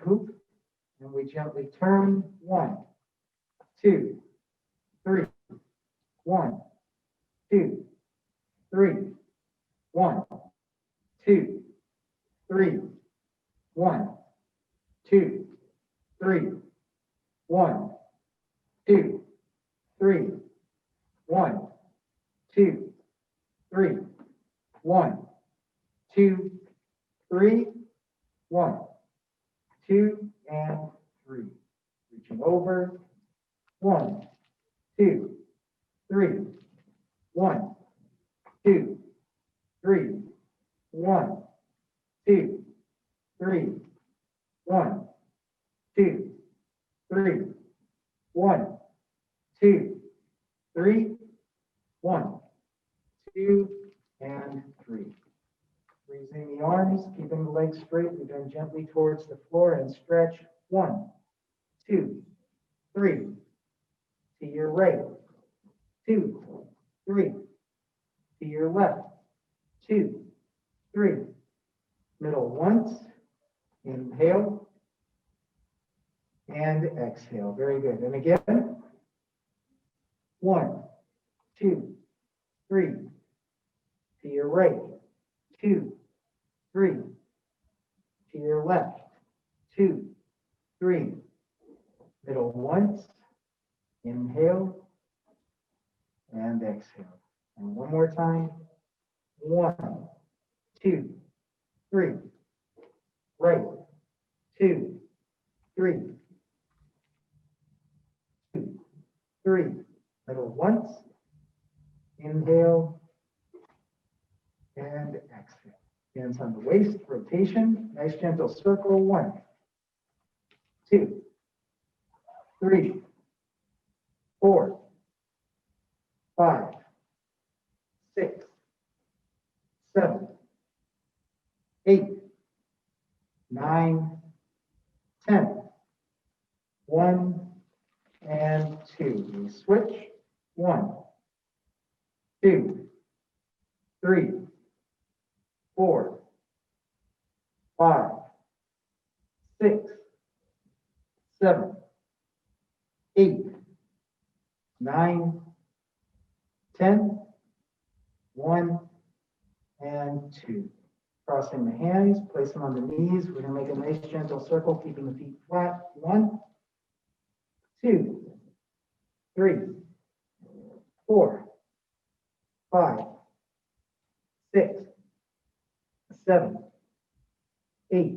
hoop, and we gently turn. 1, 2, 3. 1, 2, 3. 1, 2, 3. 1, 2, 3. 1, 2, 3. 1, 2, 3. 1, 2, 3. 1, 2, and 3. Reaching over. 1, 2, 3. 1, 2, 3. 1, 2, 3. 1, 2, 3. 1, 2, 3. 1, 2, and 3. Raising the arms, keeping the legs straight. We bend gently towards the floor and stretch. 1, 2, 3. To your right. 2, 3. To your left. 2, 3. Middle once. Inhale. And exhale. Very good. And again. 1, 2, 3. To your right. 2, 3. To your left. 2, 3. Middle once. Inhale. And exhale. And one more time. 1, 2, 3. Right. 2, 3. 2, 3. Middle once. Inhale. And exhale. Hands on the waist. Rotation. Nice gentle circle. 1, 2, 3. 4, 5, 6, 7, 8, 9, 10. 1 and 2. We switch. 1, 2, 3, 4, 5, 6, 7, 8, 9, 10. 1 and 2. Crossing the hands, place them on the knees. We're going to make a nice gentle circle, keeping the feet flat. 1, 2, 3, 4, 5, 6, 7, 8,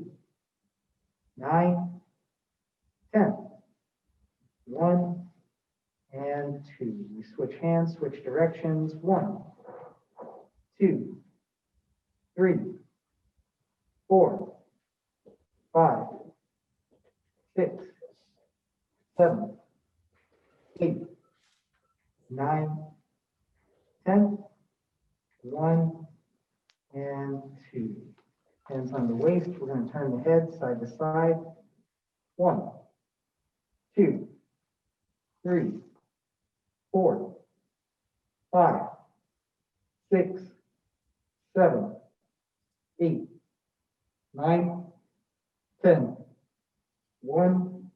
9, 10. 1 and 2. We switch hands, switch directions. 1, 2, 3, 4, 5, 6, 7, 8, 9, 10. 1 and 2. Hands on the waist. We're going to turn the head side to side. 1, 2, 3, 4, 5, 6, 7, 8, 9, 10. 1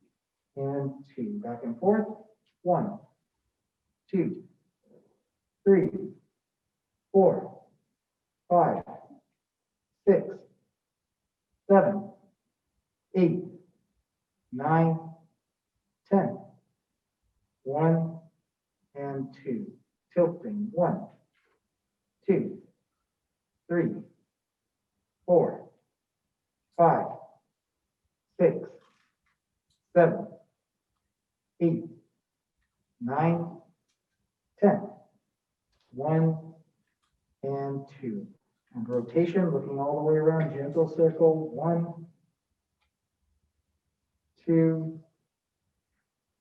and 2. Back and forth. 1, 2, 3, 4, 5, 6, 7, 8, 9, 10. 1 and 2. Tilting. 1, 2, 3, 4, 5, 6, 7, 8, 9, 10. 1 and 2. And rotation, looking all the way around, gentle circle. 1, 2,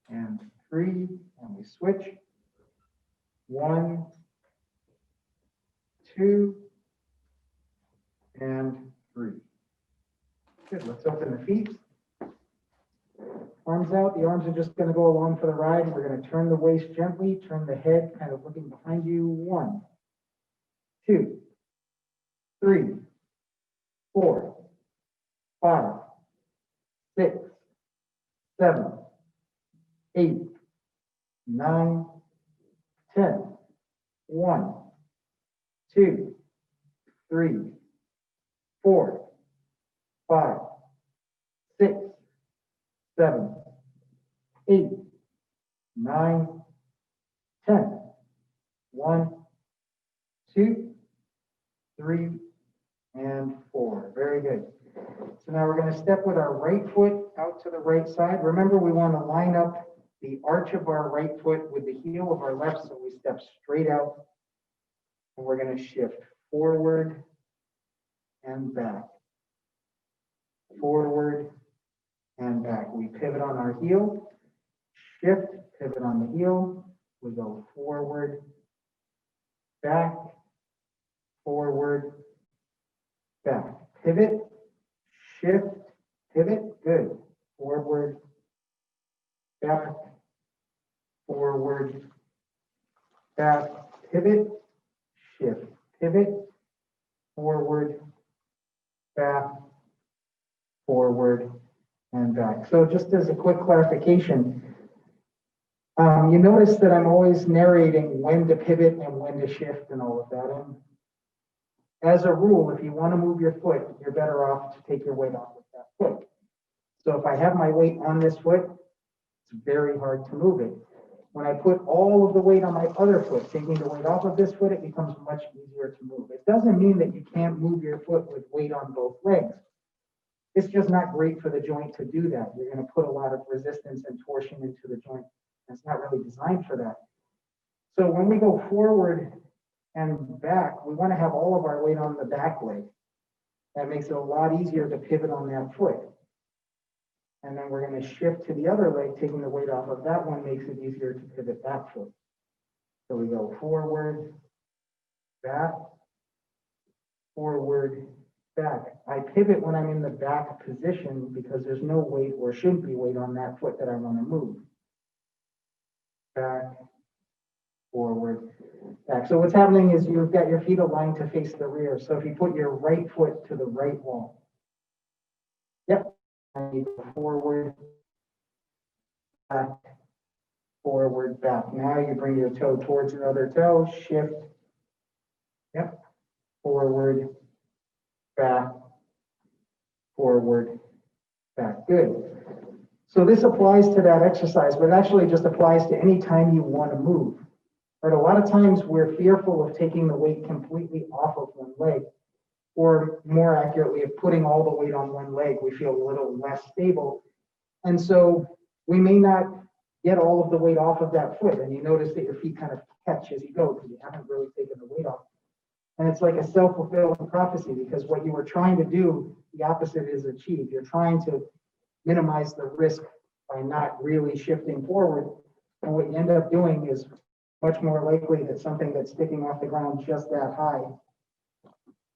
and 3. And we switch. 1, 2, and 3. Good. Let's open the feet. Arms out. The arms are just going to go along for the ride. We're going to turn the waist gently, turn the head kind of looking behind you. 1, 2, 3, 4, 5, 6, 7, 8, 9, 10. 1, 2, 3, 4, 5, 6, 7, 8, 9, 10. 1, 2, 3, and 4. Very good. So now we're going to step with our right foot out to the right side. Remember, we want to line up the arch of our right foot with the heel of our left, so we step straight out. And we're going to shift forward and back. Forward and back. We pivot on our heel, shift, pivot on the heel. We go forward, back, forward, back. Pivot, shift, pivot, good. Forward, back, forward, back, pivot, shift, pivot, forward, back, forward, and back. So just as a quick clarification, you notice that I'm always narrating when to pivot and when to shift and all of that. And as a rule, if you want to move your foot, you're better off to take your weight off of that foot. So if I have my weight on this foot, it's very hard to move it. When I put all of the weight on my other foot, taking the weight off of this foot, it becomes much easier to move. It doesn't mean that you can't move your foot with weight on both legs. It's just not great for the joint to do that. You're going to put a lot of resistance and torsion into the joint. It's not really designed for that. So when we go forward and back, we want to have all of our weight on the back leg. That makes it a lot easier to pivot on that foot. And then we're going to shift to the other leg, taking the weight off of that one makes it easier to pivot that foot. So we go forward, back, forward, back. I pivot when I'm in the back position because there's no weight or shouldn't be weight on that foot that I want to move. Back, forward, back. So what's happening is you've got your feet aligned to face the rear. So if you put your right foot to the right wall, yep, and you go forward, back, forward, back. Now you bring your toe towards your other toe, shift, yep, forward, back, forward, back. Good. So this applies to that exercise, but it actually just applies to any time you want to move. But a lot of times we're fearful of taking the weight completely off of one leg, or more accurately, of putting all the weight on one leg. We feel a little less stable. And so we may not get all of the weight off of that foot. And you notice that your feet kind of catch as you go because you haven't really taken the weight off. And it's like a self-fulfilling prophecy because what you were trying to do, the opposite is achieved. You're trying to minimize the risk by not really shifting forward. And what you end up doing is much more likely that something that's sticking off the ground just that high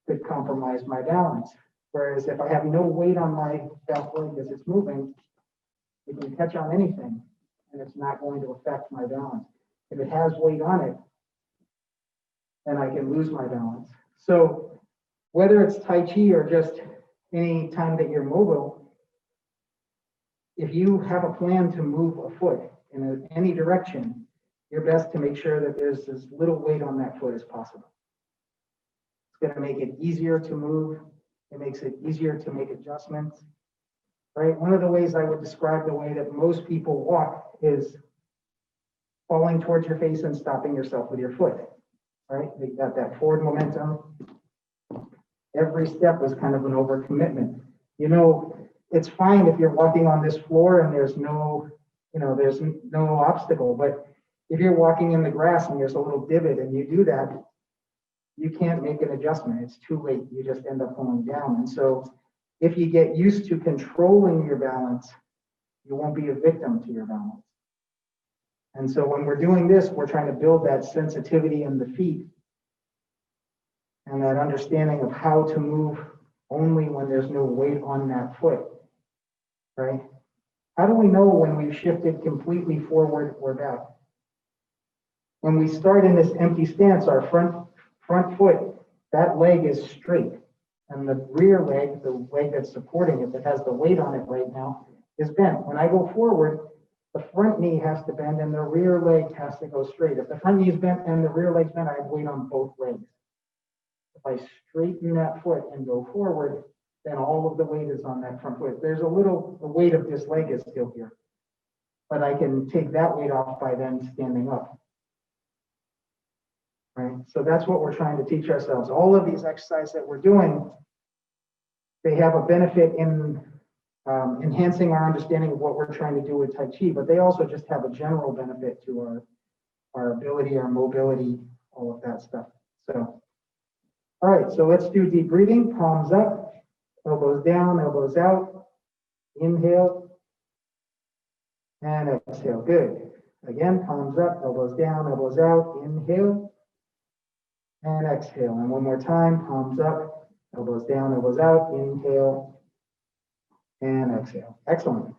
could compromise my balance. Whereas if I have no weight on my back leg as it's moving, it can catch on anything and it's not going to affect my balance. If it has weight on it, then I can lose my balance. So whether it's Tai Chi or just any time that you're mobile, if you have a plan to move a foot in any direction, you're best to make sure that there's as little weight on that foot as possible. It's going to make it easier to move. It makes it easier to make adjustments, right? One of the ways I would describe the way that most people walk is falling towards your face and stopping yourself with your foot, right? You got that forward momentum. Every step is kind of an overcommitment. You know, it's fine if you're walking on this floor and there's no, there's no obstacle, but if you're walking in the grass and there's a little divot and you do that, you can't make an adjustment. It's too late. You just end up falling down. And so if you get used to controlling your balance, you won't be a victim to your balance. And so when we're doing this, we're trying to build that sensitivity in the feet and that understanding of how to move only when there's no weight on that foot, right? How do we know when we've shifted completely forward or back? When we start in this empty stance, our front foot, that leg is straight. And the rear leg, the leg that's supporting it, that has the weight on it right now, is bent. When I go forward, the front knee has to bend and the rear leg has to go straight. If the front knee is bent and the rear leg's bent, I have weight on both legs. If I straighten that foot and go forward, then all of the weight is on that front foot. There's the weight of this leg is still here, but I can take that weight off by then standing up. Right? So that's what we're trying to teach ourselves. All of these exercises that we're doing, they have a benefit in enhancing our understanding of what we're trying to do with Tai Chi, but they also just have a general benefit to our ability, our mobility, all of that stuff. So, all right, so let's do deep breathing. Palms up, elbows down, elbows out. Inhale and exhale. Good. Again, palms up, elbows down, elbows out. Inhale and exhale. And one more time, palms up, elbows down, elbows out. Inhale and exhale. Excellent.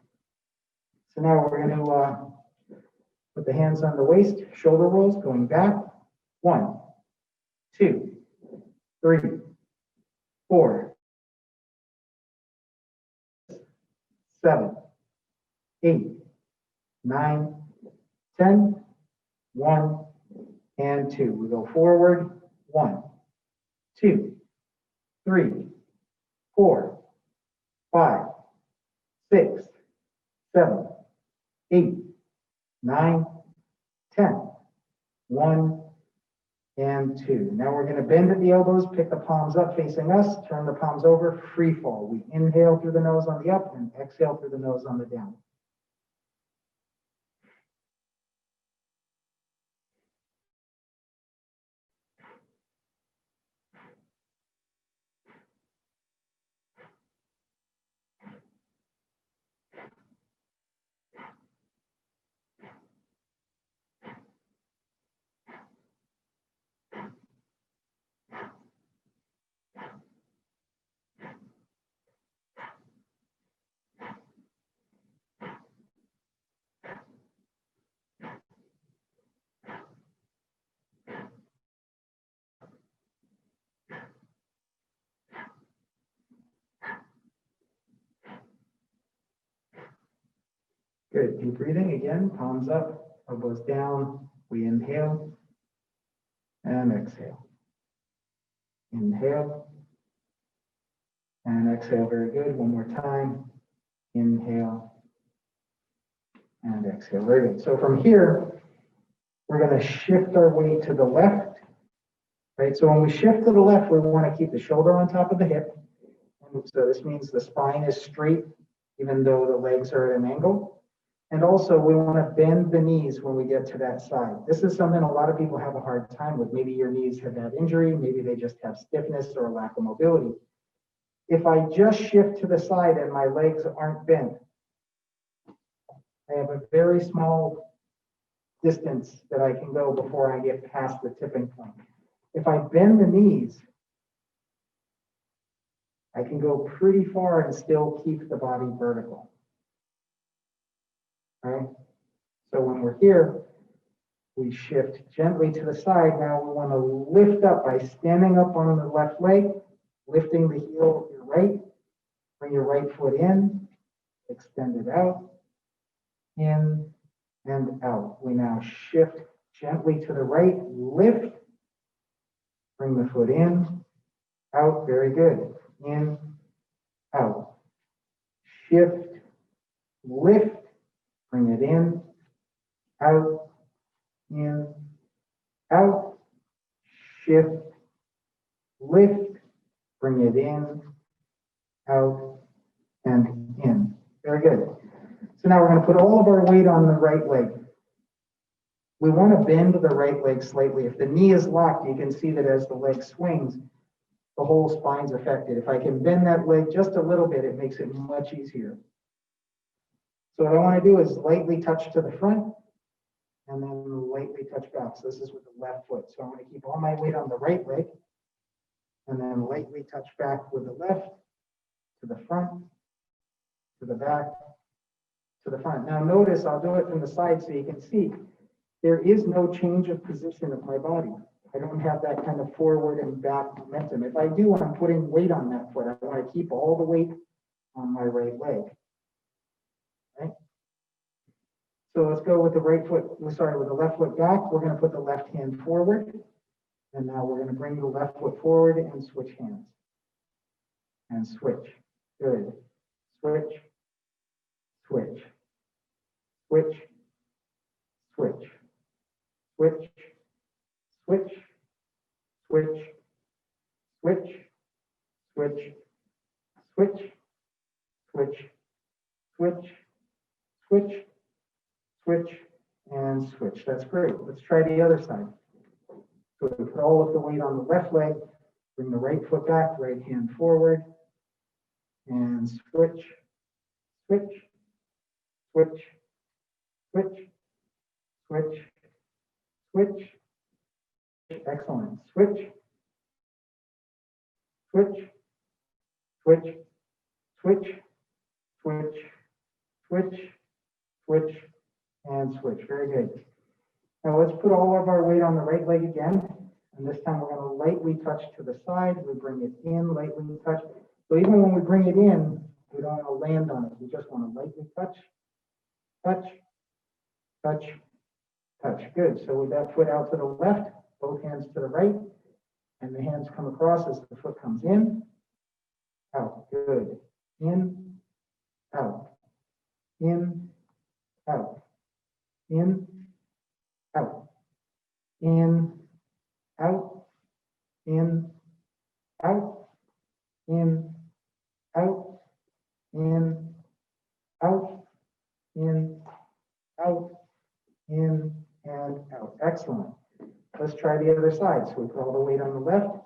So now we're going to put the hands on the waist, shoulder rolls, going back. 1, 2, 3, 4, 7, 8, 9, 10, 1, and 2. We go forward. 1, 2, 3, 4, 5, 6, 7, 8, 9, 10, 1, and 2. Now we're going to bend at the elbows, pick the palms up facing us, turn the palms over, free fall. We inhale through the nose on the up and exhale through the nose on the down. Good. Deep breathing again. Palms up, elbows down. We inhale and exhale. Inhale and exhale. Very good. One more time. Inhale and exhale. Very good. So from here, we're going to shift our weight to the left. Right. So when we shift to the left, we want to keep the shoulder on top of the hip. And so this means the spine is straight, even though the legs are at an angle. And also, we want to bend the knees when we get to that side. This is something a lot of people have a hard time with. Maybe your knees have had injury. Maybe they just have stiffness or lack of mobility. If I just shift to the side and my legs aren't bent, I have a very small distance that I can go before I get past the tipping point. If I bend the knees, I can go pretty far and still keep the body vertical. Right? So when we're here, we shift gently to the side. Now we want to lift up by standing up on the left leg, lifting the heel of your right. Bring your right foot in, extend it out, in and out. We now shift gently to the right, lift, bring the foot in, out. Very good. In, out. Shift, lift, bring it in, out, in, out, shift, lift, bring it in, out, and in. Very good. So now we're going to put all of our weight on the right leg. We want to bend the right leg slightly. If the knee is locked, you can see that as the leg swings, the whole spine's affected. If I can bend that leg just a little bit, it makes it much easier. So what I want to do is lightly touch to the front and then lightly touch back. So this is with the left foot. So I'm going to keep all my weight on the right leg and then lightly touch back with the left to the front, to the back, to the front. Now notice I'll do it from the side so you can see there is no change of position of my body. I don't have that kind of forward and back momentum. If I do, I'm putting weight on that foot. I want to keep all the weight on my right leg. right? So let's go with the right foot, sorry, with the left foot back. We're going to put the left hand forward. And now we're going to bring the left foot forward and switch hands. And switch. Good. Switch. Switch. Switch. Switch. Switch. Switch. Switch. Switch. Switch. Switch. Switch. Switch. Switch. Switch. And switch. That's great. Let's try the other side. So we put all of the weight on the left leg, bring the right foot back, right hand forward, and switch, switch, switch, switch, switch, switch. Excellent. Switch, switch, switch, switch, switch, switch, switch, and switch. Very good. Now let's put all of our weight on the right leg again. And this time we're going to lightly touch to the side. We bring it in, lightly touch. So even when we bring it in, we don't want to land on it. We just want to lightly touch, touch, touch, touch. Good. So with that foot out to the left, both hands to the right, and the hands come across as the foot comes in, out. Good. In, out, in, out, in, out, in, out, in, out, in, out, in, out, in, out, in, and out. Excellent. Let's try the other side. So we put all the weight on the left,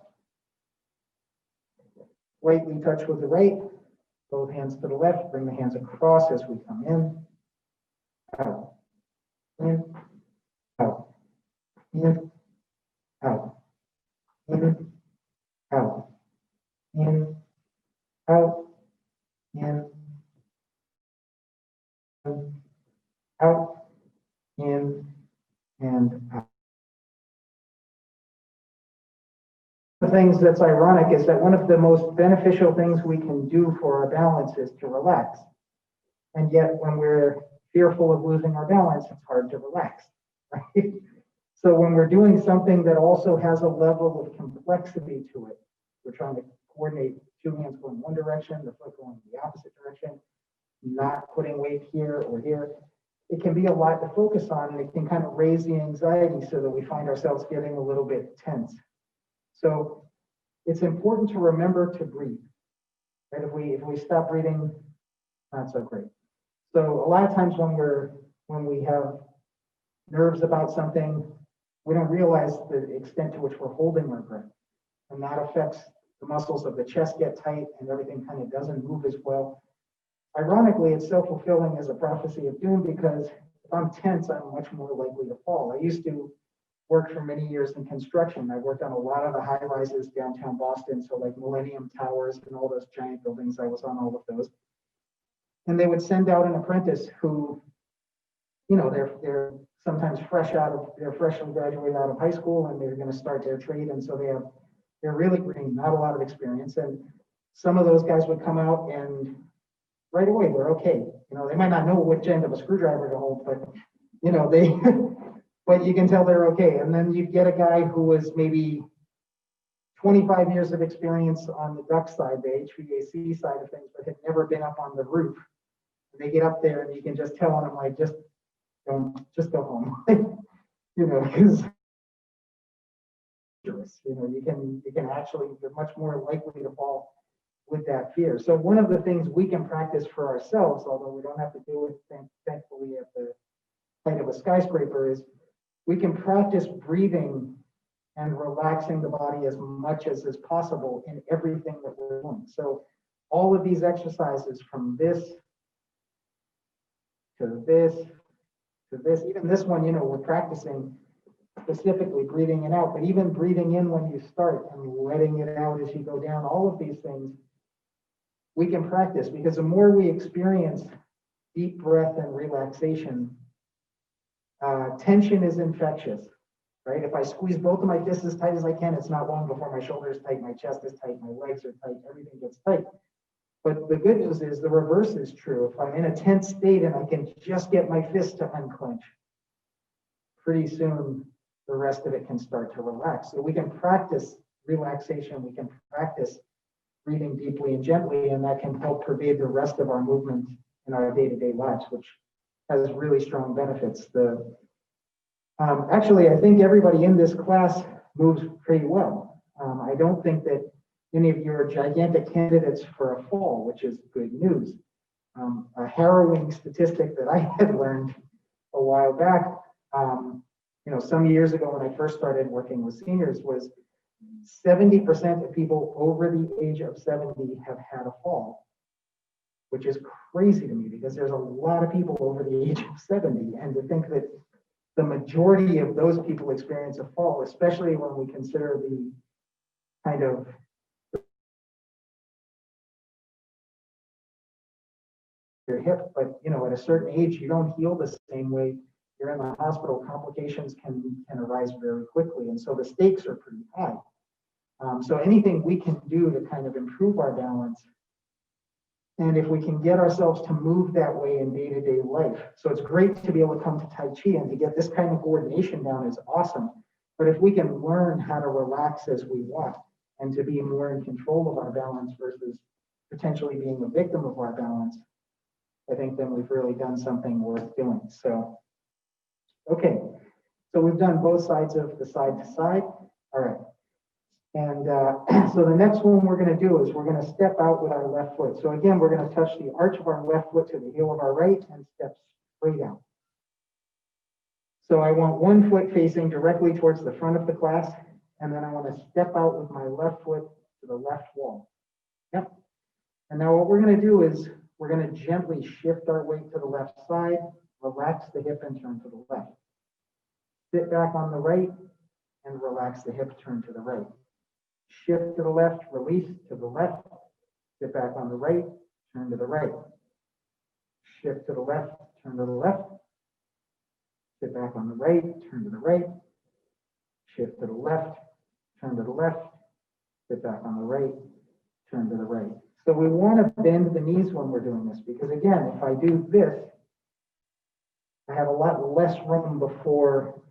lightly touch with the right, both hands to the left, bring the hands across as we come in, out, in, out, in, out, in, out, in, out, in, out, in, and out. The things that's ironic is that one of the most beneficial things we can do for our balance is to relax. And yet when we're fearful of losing our balance, it's hard to relax, right? So when we're doing something that also has a level of complexity to it, we're trying to coordinate two hands going one direction, the foot going the opposite direction, not putting weight here or here. It can be a lot to focus on, and it can kind of raise the anxiety so that we find ourselves getting a little bit tense. So it's important to remember to breathe. Right? If we stop breathing, not so great. So a lot of times when we have nerves about something, we don't realize the extent to which we're holding our breath. And that affects the muscles of the chest get tight and everything kind of doesn't move as well. Ironically, it's self-fulfilling as a prophecy of doom because if I'm tense, I'm much more likely to fall. I used to work for many years in construction. I worked on a lot of the high rises downtown Boston, so like Millennium Towers and all those giant buildings. I was on all of those. And they would send out an apprentice who, you know, they're sometimes they're freshly graduated out of high school and they're going to start their trade. And so they're really green, not a lot of experience. And some of those guys would come out and right away, they're okay. You know, they might not know which end of a screwdriver to hold, but you know, but you can tell they're okay. And then you get a guy who was maybe 25 years of experience on the duct side, the HVAC side of things, but had never been up on the roof. And they get up there and you can just tell them like, just go home. You know, because you know, you can actually, you're much more likely to fall with that fear. So one of the things we can practice for ourselves, although we don't have to do it thankfully at the height of a skyscraper, is we can practice breathing and relaxing the body as much as is possible in everything that we're doing. So all of these exercises from this to this to this, even this one, you know, we're practicing specifically breathing in out, but even breathing in when you start and letting it out as you go down, all of these things we can practice, because the more we experience deep breath and relaxation, tension is infectious, right? If I squeeze both of my fists as tight as I can, it's not long before my shoulders tight, my chest is tight, my legs are tight, everything gets tight. But the good news is the reverse is true. If I'm in a tense state and I can just get my fist to unclench, pretty soon the rest of it can start to relax. So we can practice relaxation, we can practice breathing deeply and gently, and that can help pervade the rest of our movement in our day-to-day lives, which has really strong benefits. Actually, I think everybody in this class moves pretty well. I don't think that any of you are gigantic candidates for a fall, which is good news. A harrowing statistic that I had learned a while back, some years ago when I first started working with seniors, was 70% of people over the age of 70 have had a fall, which is crazy to me because there's a lot of people over the age of 70. And to think that the majority of those people experience a fall, especially when we consider the kind of your hip, but at a certain age, you don't heal the same way. You're in the hospital, complications can arise very quickly. And so the stakes are pretty high. So anything we can do to kind of improve our balance, and if we can get ourselves to move that way in day-to-day life. So it's great to be able to come to Tai Chi and to get this kind of coordination down is awesome. But if we can learn how to relax as we walk and to be more in control of our balance versus potentially being a victim of our balance, I think then we've really done something worth doing. So, okay. So we've done both sides of the side to side. All right. And so the next one we're going to do is we're going to step out with our left foot. So again, we're going to touch the arch of our left foot to the heel of our right and step straight out. So I want one foot facing directly towards the front of the class, and then I want to step out with my left foot to the left wall. Yep. And now what we're going to do is we're going to gently shift our weight to the left side, relax the hip and turn to the left. Sit back on the right and relax the hip, turn to the right. Shift to the left, release to the left, sit back on the right, turn to the right. Shift to the left, turn to the left, sit back on the right, turn to the right. Shift to the left, turn to the left, sit back on the right, turn to the right. So we want to bend the knees when we're doing this because again, if I do this, I have a lot less room before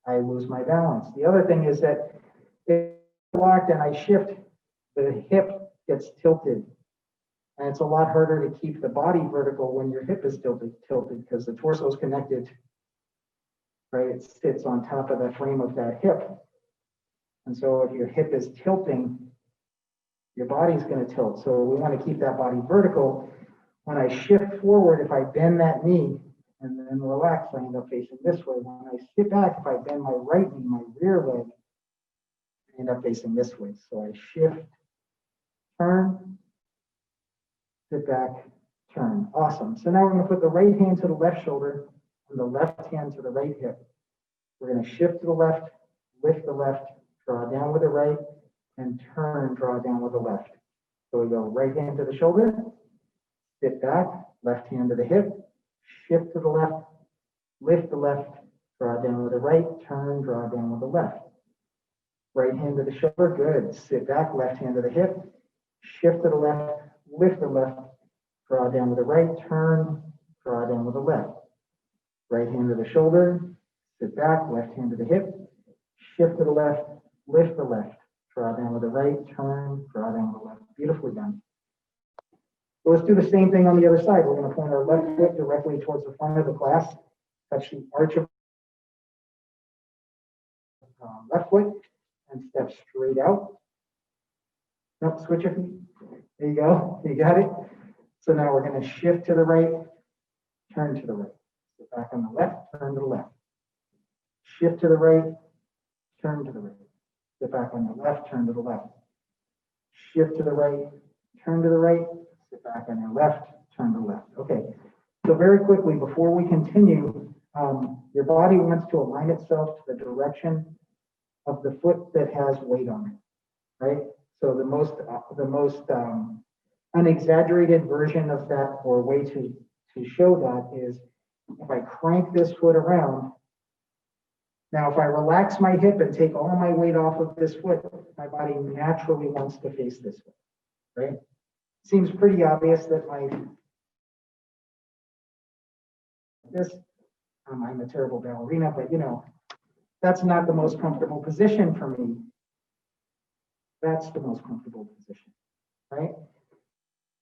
I lose my balance. The other thing is that if I locked and I shift, the hip gets tilted. And it's a lot harder to keep the body vertical when your hip is tilted because the torso is connected, right? It sits on top of the frame of that hip. And so if your hip is tilting, your body's going to tilt. So we want to keep that body vertical. When I shift forward, if I bend that knee and then relax, I end up facing this way. When I sit back, if I bend my right knee, my rear leg, I end up facing this way. So I shift, turn, sit back, turn. Awesome. So now we're going to put the right hand to the left shoulder and the left hand to the right hip. We're going to shift to the left, lift the left, draw down with the right, and turn, draw down with the left. So we go right hand to the shoulder, sit back, left hand to the hip, shift to the left, lift the left, draw down with the right, turn, draw down with the left. Right hand to the shoulder, good. Sit back, left hand to the hip, shift to the left, lift the left, draw down with the right, turn, draw down with the left. Right hand to the shoulder, sit back, left hand to the hip, shift to the left, lift the left, draw down with the right, turn, draw down with the left. Beautifully done. So let's do the same thing on the other side. We're going to point our left foot directly towards the front of the class, touch the arch of left foot, and step straight out. Nope, switch your feet. There you go. You got it. So now we're going to shift to the right, turn to the right. Sit back on the left, turn to the left. Shift to the right, turn to the right. Sit back on the left, turn to the left. Shift to the right, turn to the right. Sit back on your left, turn to the left. Okay. So very quickly, before we continue, your body wants to align itself to the direction of the foot that has weight on it, right? So the most unexaggerated version of that, or way to show that, is if I crank this foot around. Now, if I relax my hip and take all my weight off of this foot, my body naturally wants to face this way, right? Seems pretty obvious that I'm a terrible ballerina, but you know, that's not the most comfortable position for me. That's the most comfortable position, right?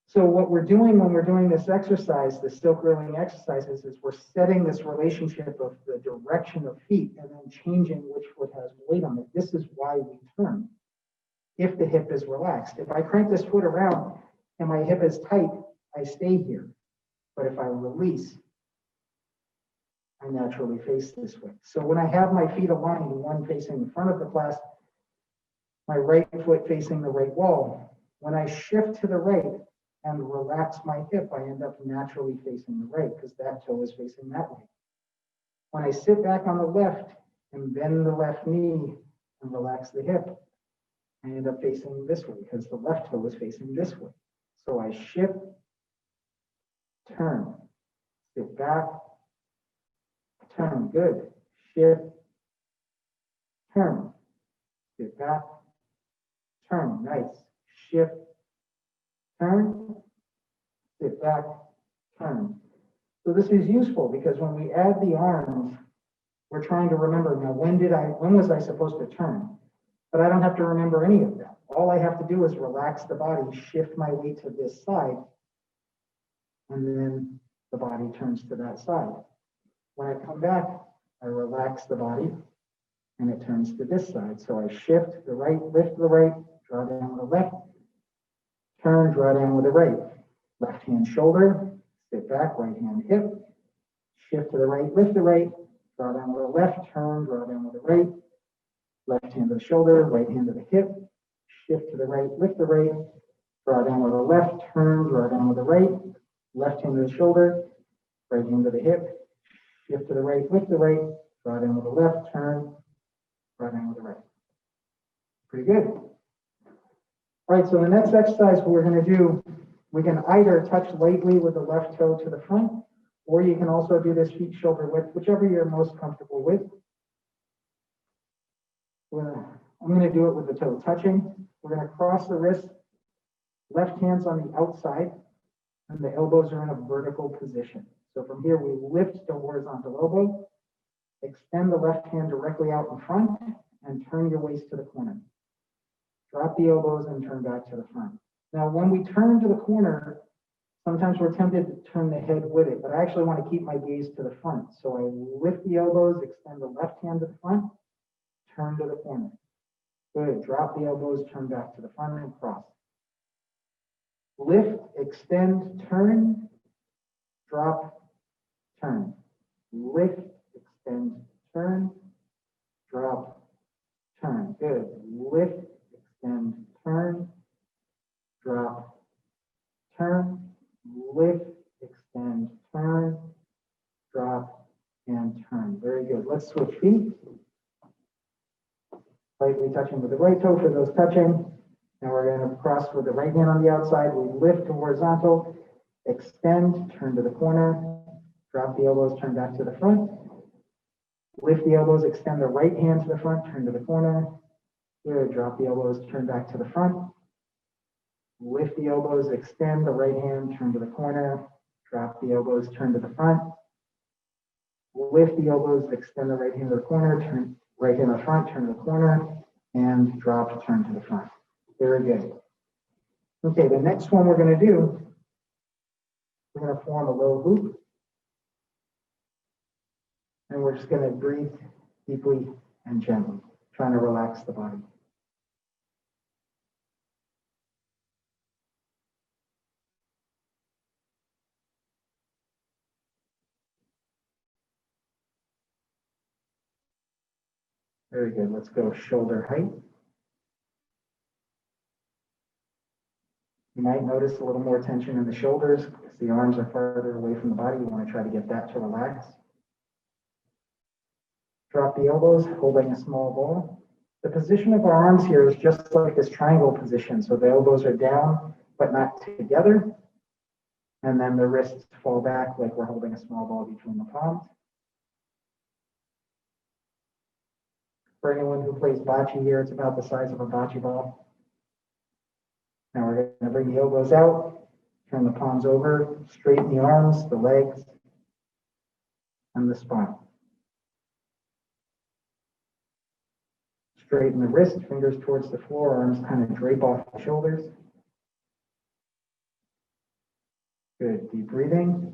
So what we're doing when we're doing this exercise, the silk reeling exercises, is we're setting this relationship of the direction of feet and then changing which foot has weight on it. This is why we turn. If the hip is relaxed, if I crank this foot around and my hip is tight, I stay here. But if I release, I naturally face this way. So when I have my feet aligned, one facing the front of the class, my right foot facing the right wall, when I shift to the right and relax my hip, I end up naturally facing the right because that toe is facing that way. When I sit back on the left and bend the left knee and relax the hip, I end up facing this way because the left toe is facing this way. So I shift, turn, sit back, turn, good, shift, turn, sit back, turn, nice, shift, turn, sit back, turn. So this is useful because when we add the arms, we're trying to remember, now when was I supposed to turn? But I don't have to remember any of that. All I have to do is relax the body, shift my weight to this side, and then the body turns to that side. When I come back, I relax the body, and it turns to this side. So I shift the right, lift the right, draw down with the left, turn, draw down with the right. Left hand shoulder, sit back, right hand hip, shift to the right, lift the right, draw down with the left, turn, draw down with the right, left hand to the shoulder, right hand to the hip, shift to the right, lift the right, draw down with the left, turn, draw down with the right, left hand to the shoulder, right hand to the hip, shift to the right, lift the right, draw down with the left, turn, draw down with the right. Pretty good. All right, so the next exercise we're going to do, we can either touch lightly with the left toe to the front, or you can also do this feet shoulder width, whichever you're most comfortable with. I'm going to do it with the toe touching. We're going to cross the wrists, left hand's on the outside, and the elbows are in a vertical position. So from here, we lift the horizontal elbow, extend the left hand directly out in front, and turn your waist to the corner. Drop the elbows and turn back to the front. Now, when we turn to the corner, sometimes we're tempted to turn the head with it, but I actually want to keep my gaze to the front. So I lift the elbows, extend the left hand to the front, turn to the corner. Good. Drop the elbows, turn back to the front and cross. Lift, extend, turn, drop, turn. Lift, extend, turn, drop, turn. Good. Lift, extend, turn, drop, turn, lift, extend, turn, drop, and turn. Very good. Let's switch feet. Lightly touching with the right toe for those touching. Now we're going to cross with the right hand on the outside. We lift to horizontal, extend, turn to the corner, drop the elbows, turn back to the front. Lift the elbows, extend the right hand to the front, turn to the corner. Good. Drop the elbows, turn back to the front. Lift the elbows, extend the right hand, turn to the corner. Drop the elbows, turn to the front. Lift the elbows, extend the right hand to the corner, turn right hand to the front, turn to the corner, and drop, turn to the front. Very good. Okay, the next one we're going to do, we're going to form a low hoop. And we're just going to breathe deeply and gently, trying to relax the body. Very good. Let's go shoulder height. You might notice a little more tension in the shoulders because the arms are farther away from the body. You want to try to get that to relax. Drop the elbows, holding a small ball. The position of our arms here is just like this triangle position. So the elbows are down, but not together. And then the wrists fall back like we're holding a small ball between the palms. For anyone who plays bocce here, it's about the size of a bocce ball. Now we're going to bring the elbows out, turn the palms over, straighten the arms, the legs, and the spine. Straighten the wrist, fingers towards the floor, arms kind of drape off the shoulders. Good, deep breathing.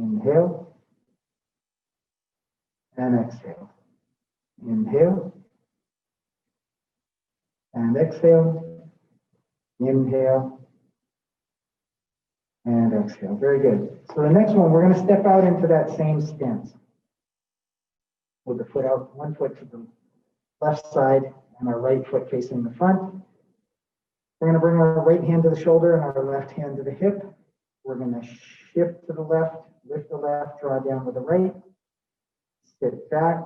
Inhale and exhale. Inhale and exhale. Inhale and exhale. Very good. So the next one, we're going to step out into that same stance. With the foot out, one foot to the left side and our right foot facing the front. We're going to bring our right hand to the shoulder and our left hand to the hip. We're going to shift to the left, lift the left, draw down with the right, sit back,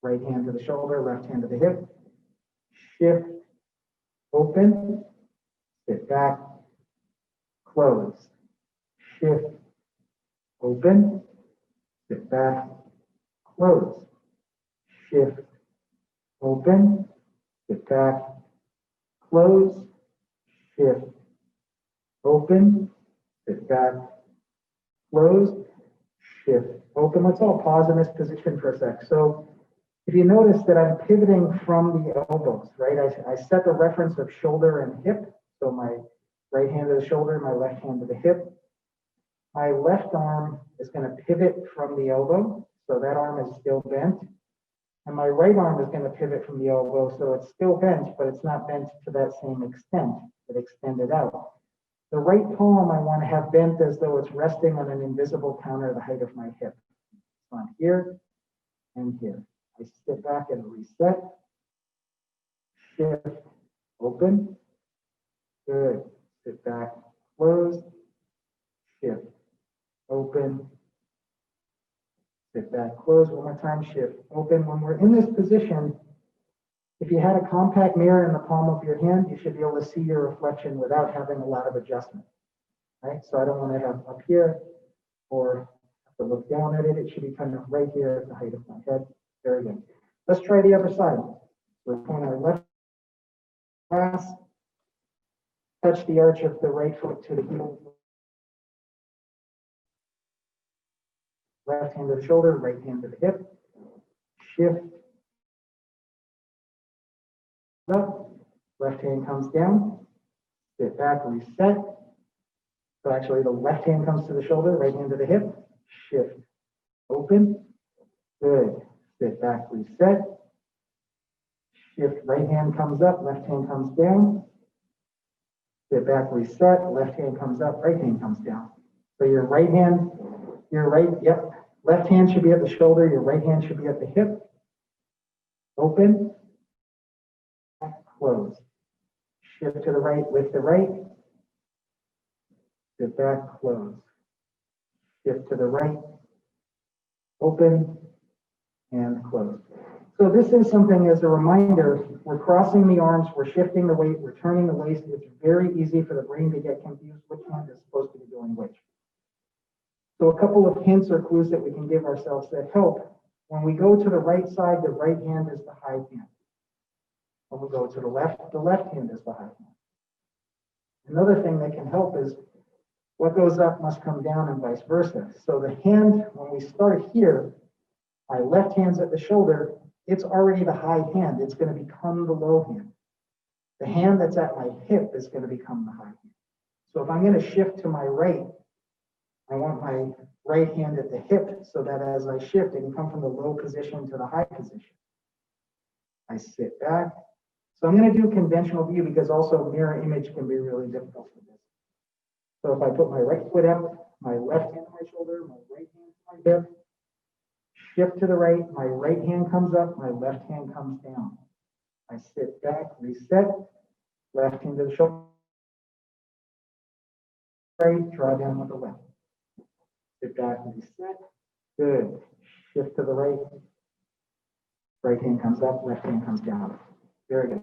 right hand to the shoulder, left hand to the hip, shift, open, sit back, close, shift, open, sit back, close, shift, open, sit back, close, shift, open, sit back, close, shift, open. Let's all pause in this position for a sec. So if you notice that I'm pivoting from the elbows, right? I set the reference of shoulder and hip. So my right hand to the shoulder, my left hand to the hip. My left arm is going to pivot from the elbow. So that arm is still bent. And my right arm is going to pivot from the elbow. So it's still bent, but it's not bent to that same extent. It extended out. The right palm I want to have bent as though it's resting on an invisible counter the height of my hip. So I'm here and here. I sit back and reset. Shift, open. Good. Sit back, close. Shift, open. Sit back, close. One more time. Shift, open. When we're in this position, if you had a compact mirror in the palm of your hand, you should be able to see your reflection without having a lot of adjustment, right? So I don't want to have up here or have to look down at it. It should be kind of right here at the height of my head. Very good. Let's try the other side. We're point our left pass, touch the arch of the right foot to the heel. Left hand to the shoulder, right hand to the hip. Shift up, left hand comes down, sit back, reset. So actually the left hand comes to the shoulder, right hand to the hip, shift, open, good, sit back, reset, shift, right hand comes up, left hand comes down, sit back, reset, left hand comes up, right hand comes down. So your right hand, left hand should be at the shoulder, your right hand should be at the hip, open, close. Shift to the right, lift the right. Sit back, close. Shift to the right, open, and close. So this is something as a reminder, we're crossing the arms, we're shifting the weight, we're turning the waist. It's very easy for the brain to get confused which hand is supposed to be doing which. So a couple of hints or clues that we can give ourselves that help. When we go to the right side, the right hand is the high hand. When we go to the left hand is the high hand. Another thing that can help is what goes up must come down and vice versa. So the hand, when we start here, my left hand's at the shoulder, it's already the high hand. It's going to become the low hand. The hand that's at my hip is going to become the high hand. So if I'm going to shift to my right, I want my right hand at the hip so that as I shift, it can come from the low position to the high position. I sit back. So I'm going to do conventional view because also mirror image can be really difficult for this. So if I put my right foot up, my left hand on my shoulder, my right hand on my hip, shift to the right, my right hand comes up, my left hand comes down. I sit back, reset, left hand to the shoulder, right, draw down with the left. Sit back, reset, good. Shift to the right, right hand comes up, left hand comes down. Very good.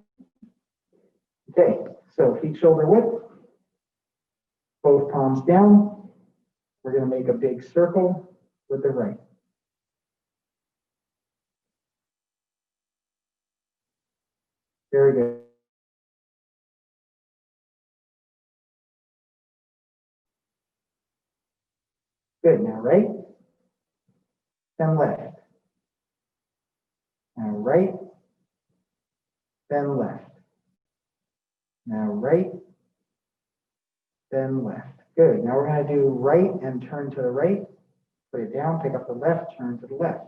Okay, so feet shoulder width, both palms down. We're going to make a big circle with the right. Very good. Good, now right, then left. Now right, then left. Now right, then left. Good, now we're gonna do right and turn to the right. Put it down, pick up the left, turn to the left.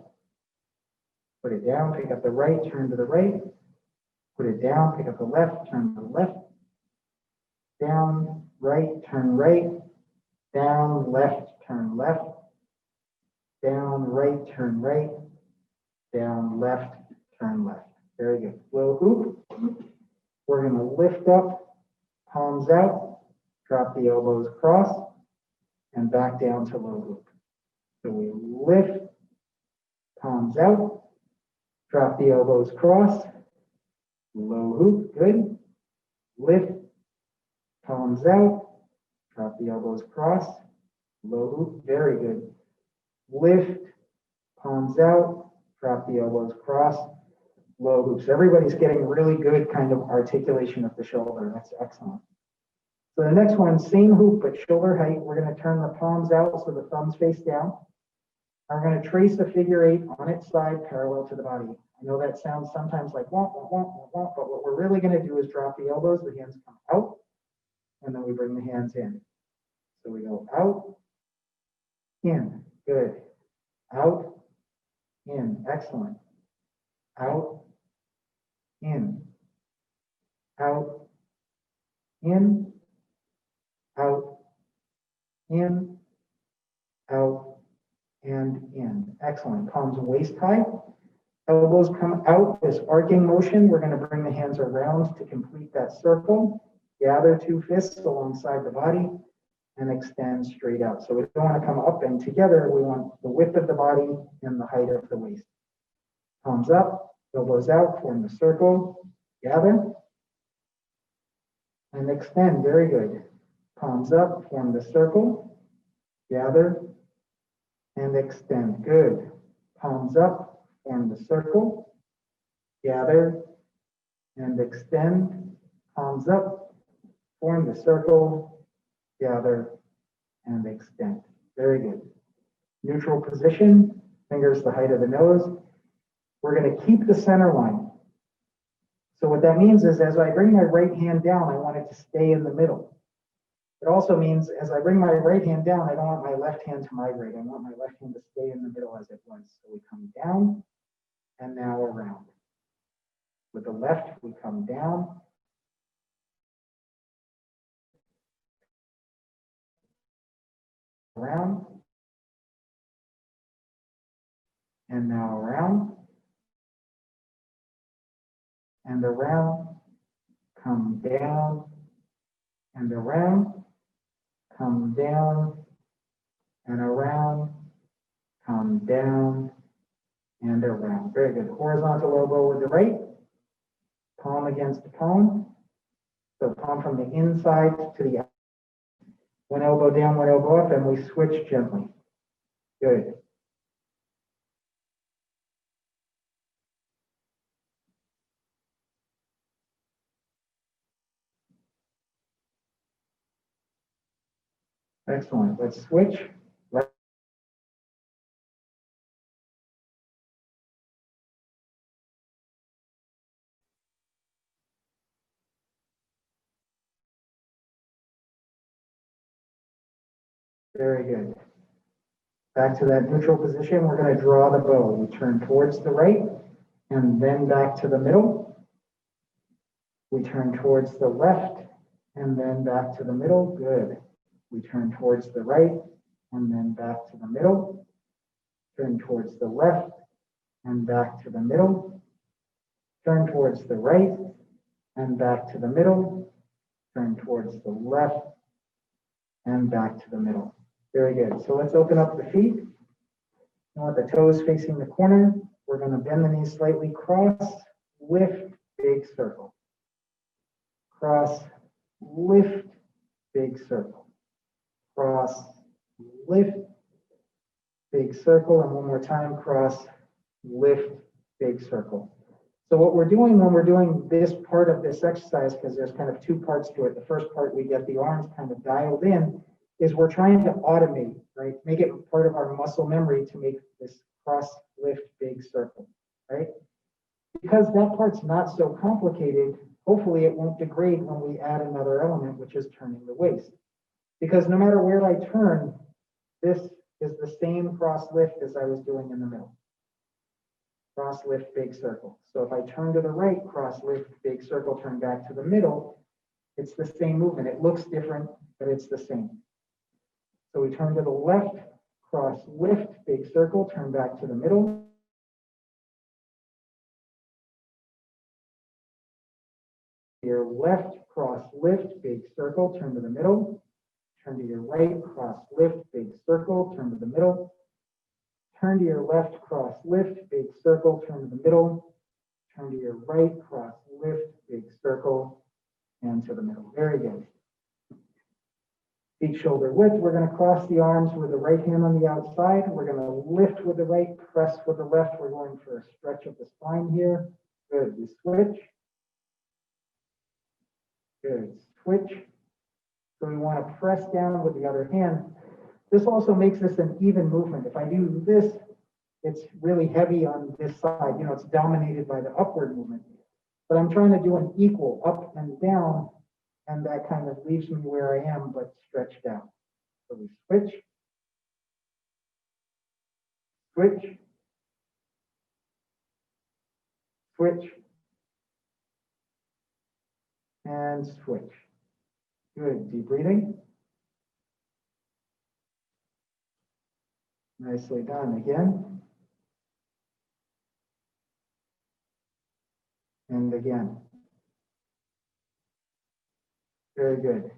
Put it down, pick up the right, turn to the right. Put it down, pick up the left, turn to the left. Down, right, turn right. Down, left, turn left. Down, right, turn right. Down, left, turn left. Very good. Low hoop. We're going to lift up, palms out, drop the elbows across, and back down to low hoop. So we lift, palms out, drop the elbows across, low hoop, good. Lift, palms out, drop the elbows across, low hoop, very good. Lift, palms out, drop the elbows across, low hoops. Everybody's getting really good kind of articulation of the shoulder. That's excellent. So the next one, same hoop, but shoulder height. We're going to turn the palms out so the thumbs face down. I'm going to trace a figure 8 on its side parallel to the body. I know that sounds sometimes like womp, womp, womp, womp, but what we're really going to do is drop the elbows, the hands come out, and then we bring the hands in. So we go out, in, good. Out, in, excellent. Out, in, out, in, out, in, out, and in. Excellent. Palms waist high. Elbows come out, this arcing motion. We're going to bring the hands around to complete that circle. Gather 2 fists alongside the body and extend straight out. So we don't want to come up and together. We want the width of the body and the height of the waist. Palms up, elbows out, form the circle. Gather and extend. Very good. Palms up, form the circle. Gather and extend. Good. Palms up, form the circle. Gather and extend. Palms up, form the circle. Gather and extend. Very good. Neutral position, fingers the height of the nose. We're going to keep the center line. So what that means is as I bring my right hand down, I want it to stay in the middle. It also means as I bring my right hand down, I don't want my left hand to migrate. I want my left hand to stay in the middle as it was. So we come down and now around. With the left, we come down. Around. And now around. And around. Come down. And around. Come down. And around. Come down. And around. Very good. Horizontal elbow with the right. Palm against the palm. So palm from the inside to the outside. One elbow down, one elbow up, and we switch gently. Good. Excellent. Let's switch. Very good. Back to that neutral position. We're going to draw the bow. We turn towards the right and then back to the middle. We turn towards the left and then back to the middle. Good. We turn towards the right and then back to the middle. Turn towards the left and back to the middle. Turn towards the right and back to the middle. Turn towards the left and back to the middle. Very good. So let's open up the feet. I want the toes facing the corner. We're going to bend the knees slightly, cross, lift, big circle. Cross, lift, big circle. Cross, lift, big circle. And one more time, cross, lift, big circle. So what we're doing when we're doing this part of this exercise, because there's kind of 2 parts to it. The first part, we get the arms kind of dialed in, is we're trying to automate, right? Make it part of our muscle memory to make this cross lift big circle, right? Because that part's not so complicated, hopefully it won't degrade when we add another element, which is turning the waist. Because no matter where I turn, this is the same cross lift as I was doing in the middle. Cross lift, big circle. So if I turn to the right, cross lift, big circle, turn back to the middle, it's the same movement. It looks different, but it's the same. So we turn to the left, cross lift, big circle, turn back to the middle. Your left, cross lift, big circle, turn to the middle. Turn to your right, cross lift, big circle, turn to the middle. Turn to your left, cross lift, big circle, turn to the middle. Turn to your right, cross lift, big circle, and to the middle. Very good. Feet shoulder width. We're going to cross the arms with the right hand on the outside. We're going to lift with the right, press with the left. We're going for a stretch of the spine here. Good. We switch. Good. Switch. So we want to press down with the other hand. This also makes this an even movement. If I do this, it's really heavy on this side. You know, it's dominated by the upward movement. But I'm trying to do an equal up and down, and that kind of leaves me where I am, but stretched out. So we switch. Switch. Switch. And switch. Good. Deep breathing. Nicely done. Again. And again. Very good.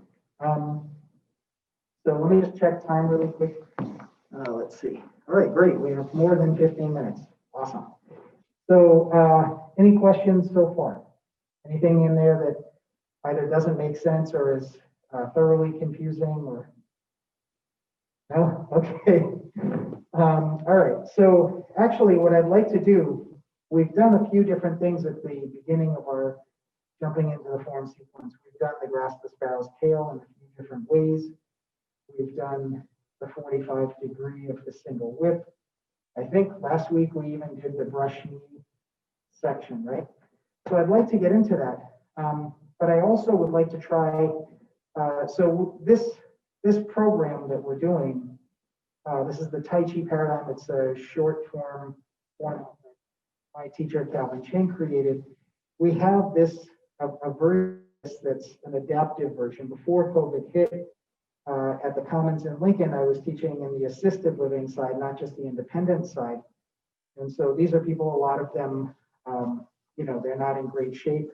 So let me just check time really quick. Let's see. All right, great. We have more than 15 minutes. Awesome. So any questions so far? Anything in there that either doesn't make sense or is thoroughly confusing or no? Okay. All right. So actually what I'd like to do, we've done a few different things at the beginning of our jumping into the form sequence. We've done the grasp the sparrow's tail in a few different ways. We've done the 45-degree of the single whip. I think last week we even did the brush knee section, right? So I'd like to get into that. But I also would like to try, so this program that we're doing, this is the Tai Chi paradigm. It's a short form that my teacher Calvin Chang created. We have this, a version that's an adaptive version. Before COVID hit, at the Commons in Lincoln, I was teaching in the assisted living side, not just the independent side. And so these are people, a lot of them, you know, they're not in great shape.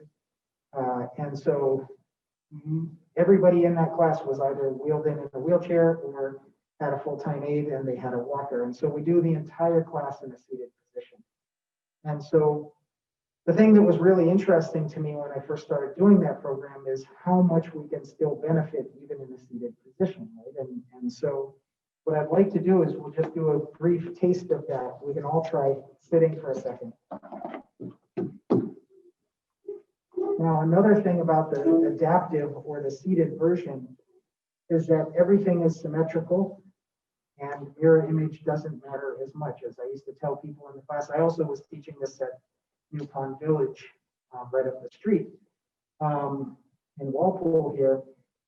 And so everybody in that class was either wheeled in a wheelchair or had a full-time aide and they had a walker. And so we do the entire class in a seated position. And so the thing that was really interesting to me when I first started doing that program is how much we can still benefit even in a seated position, right? And so what I'd like to do is we'll just do a brief taste of that. We can all try sitting for a second. Now, another thing about the adaptive or the seated version is that everything is symmetrical and mirror image doesn't matter as much. As I used to tell people in the class, I also was teaching this at New Pond Village, right up the street in Walpole here.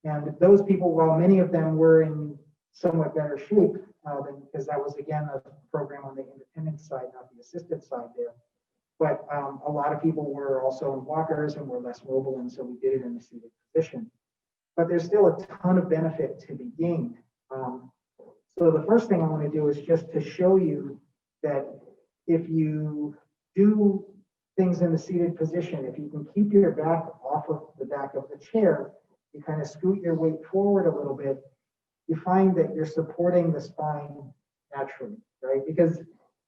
And those people, while many of them were in somewhat better shape, because that was again a program on the independent side, not the assisted side there. But a lot of people were also in walkers and were less mobile, and so we did it in a seated position. But there's still a ton of benefit to be gained. So the first thing I want to do is just to show you that if you do things in the seated position, if you can keep your back off of the back of the chair, you kind of scoot your weight forward a little bit, you find that you're supporting the spine naturally, right? Because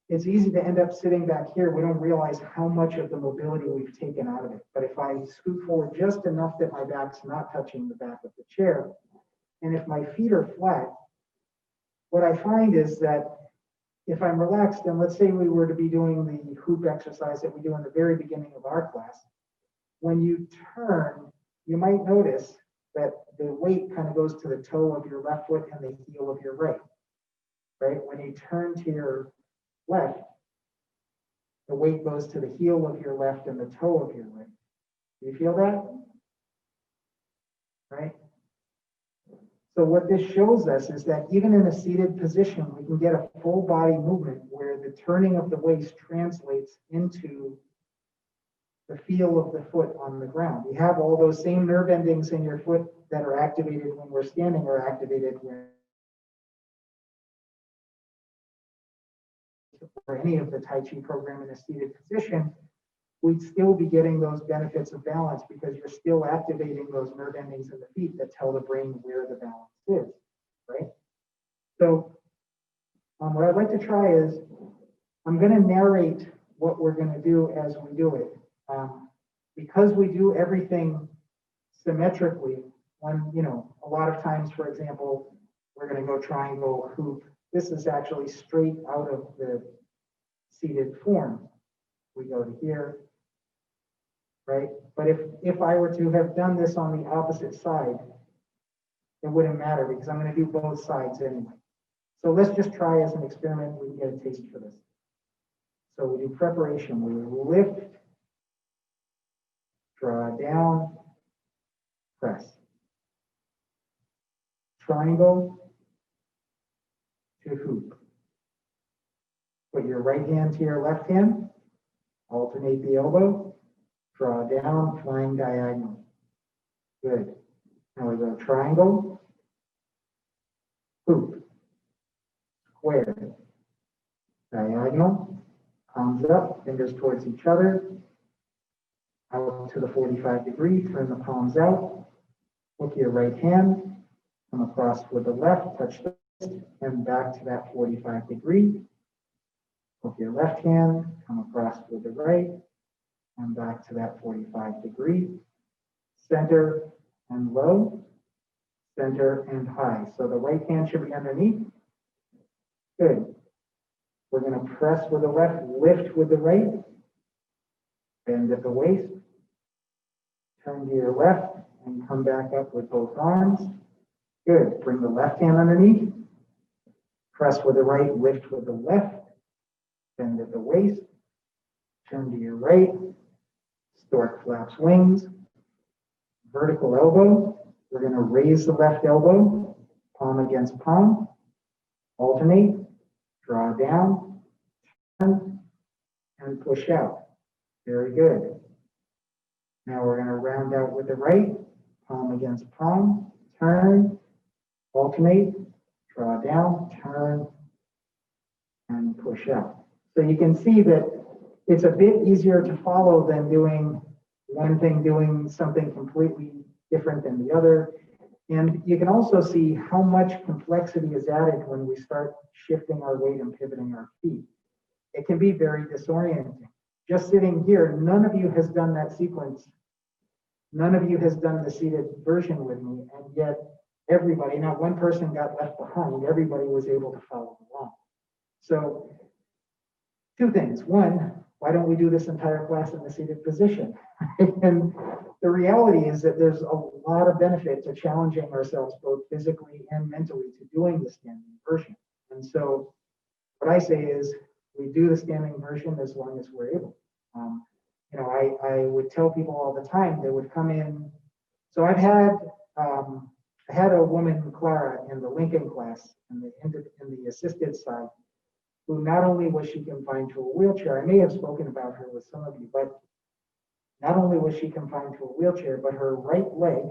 it's easy to end up sitting back here. We don't realize how much of the mobility we've taken out of it. But if I scoot forward just enough that my back's not touching the back of the chair, and if my feet are flat, what I find is that if I'm relaxed, and let's say we were to be doing the hoop exercise that we do in the very beginning of our class, when you turn, you might notice that the weight kind of goes to the toe of your left foot and the heel of your right, right? When you turn to your left, the weight goes to the heel of your left and the toe of your right. Do you feel that? Right? So what this shows us is that even in a seated position, we can get a full body movement where the turning of the waist translates into the feel of the foot on the ground. You have all those same nerve endings in your foot that are activated when we're standing or activated when or any of the Tai Chi program in a seated position, we'd still be getting those benefits of balance because you're still activating those nerve endings in the feet that tell the brain where the balance is, right? So what I'd like to try is, I'm going to narrate what we're going to do as we do it. Because we do everything symmetrically, when, you know, a lot of times, for example, we're going to go triangle, hoop. This is actually straight out of the seated form. We go to here, right? But if I were to have done this on the opposite side, it wouldn't matter because I'm going to do both sides anyway. So let's just try as an experiment. We can get a taste for this. So we do preparation. We lift, draw down, press. Triangle to hoop. Put your right hand to your left hand. Alternate the elbow. Draw down, flying diagonal. Good. Now we go triangle, hoop, square, diagonal, palms up, fingers towards each other, out to the 45 degree, turn the palms out, hook your right hand, come across with the left, touch the wrist, and back to that 45 degree. Hook your left hand, come across with the right, and back to that 45 degree. Center and low, center and high. So the right hand should be underneath. Good. We're going to press with the left, lift with the right, bend at the waist, turn to your left, and come back up with both arms. Good. Bring the left hand underneath, press with the right, lift with the left, bend at the waist, turn to your right, stork flaps wings, vertical elbow. We're going to raise the left elbow, palm against palm, alternate, draw down, turn, and push out. Very good. Now we're going to round out with the right, palm against palm, turn, alternate, draw down, turn, and push out. So you can see that it's a bit easier to follow than doing one thing, doing something completely different than the other. And you can also see how much complexity is added when we start shifting our weight and pivoting our feet. It can be very disorienting. Just sitting here, none of you has done that sequence. None of you has done the seated version with me, and yet everybody, not one person got left behind, everybody was able to follow along. So two things. One, why don't we do this entire class in the seated position? And the reality is that there's a lot of benefit to challenging ourselves both physically and mentally to doing the standing version. And so what I say is we do the standing version as long as we're able. You know, I would tell people all the time, they would come in. So I had a woman, Clara, in the Lincoln class in the assisted side, who not only was she confined to a wheelchair, I may have spoken about her with some of you, but not only was she confined to a wheelchair, but her right leg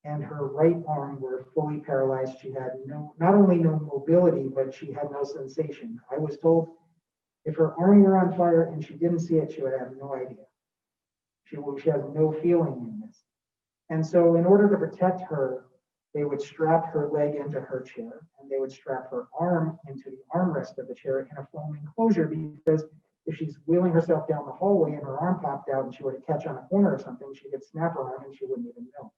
and her right arm were fully paralyzed. She had not only no mobility, but she had no sensation. I was told if her arm were on fire and she didn't see it, she would have no idea. She has no feeling in this. And so in order to protect her, they would strap her leg into her chair and they would strap her arm into the armrest of the chair in a foam enclosure, because if she's wheeling herself down the hallway and her arm popped out and she were to catch on a corner or something, she could snap her arm and she wouldn't even know.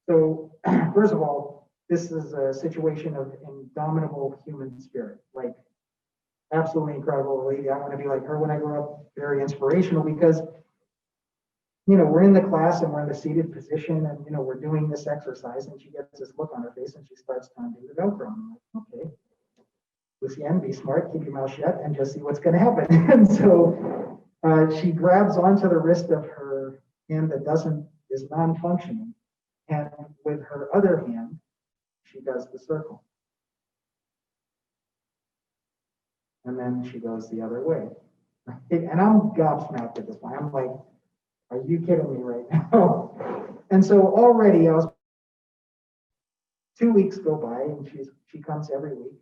So first of all, this is a situation of indomitable human spirit, like absolutely incredible lady. I want to be like her when I grow up, very inspirational, because we're in the class and we're in the seated position and, we're doing this exercise and she gets this look on her face and she starts to undo the Velcro. I'm like, okay, Lucien, be smart, keep your mouth shut and just see what's going to happen. And so she grabs onto the wrist of her hand that is non-functioning. And with her other hand, she does the circle. And then she goes the other way. And I'm gobsmacked at this point. I'm like, are you kidding me right now? And so already 2 weeks go by and she comes every week.